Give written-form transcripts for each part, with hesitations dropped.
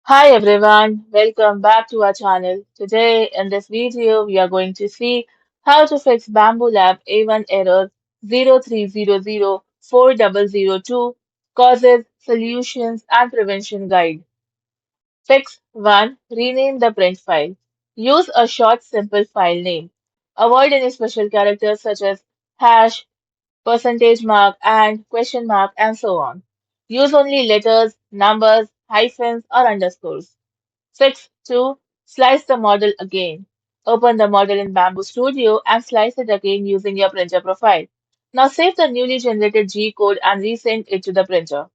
Hi everyone, welcome back to our channel. Today in this video we are going to see how to fix Bambu Lab A1 error 03004002 causes, solutions and prevention guide. Fix 1. Rename the print file. Use a short simple file name. Avoid any special characters such as hash, percentage mark and question mark and so on. Use only letters, numbers, hyphens or underscores. Fix 2. Slice the model again. Open the model in Bamboo Studio and slice it again using your printer profile. Now save the newly generated G code and resend it to the printer.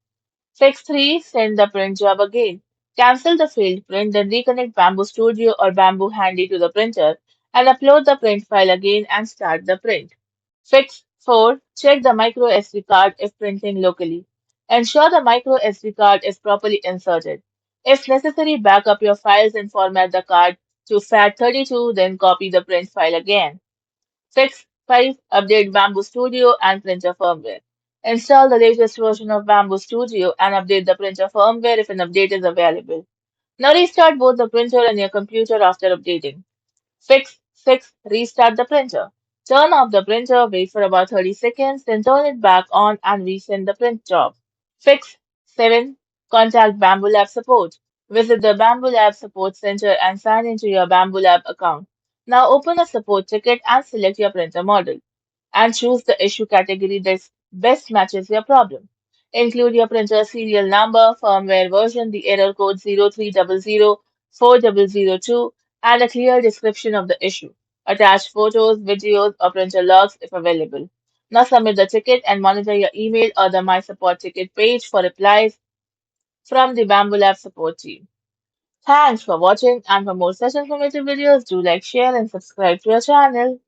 Fix 3. Send the print job again. Cancel the failed print, then reconnect Bamboo Studio or Bamboo Handy to the printer and upload the print file again and start the print. Fix 4. Check the micro SD card if printing locally. Ensure the micro SD card is properly inserted. If necessary, back up your files and format the card to FAT32, then copy the print file again. Fix 5. Update Bamboo Studio and printer firmware. Install the latest version of Bamboo Studio and update the printer firmware if an update is available. Now restart both the printer and your computer after updating. Fix 6. Restart the printer. Turn off the printer, wait for about 30 seconds, then turn it back on and resend the print job. Fix 7. Contact Bambu Lab support. Visit the Bambu Lab support center and sign into your Bambu Lab account. Now open a support ticket and select your printer model and choose the issue category that best matches your problem. Include your printer serial number, firmware version, the error code 03004002, and a clear description of the issue. Attach photos, videos, or printer logs if available. Now submit the ticket and monitor your email or the My Support ticket page for replies from the Bamboo Lab support team. Thanks for watching, and for more such informative videos, do like, share, and subscribe to our channel.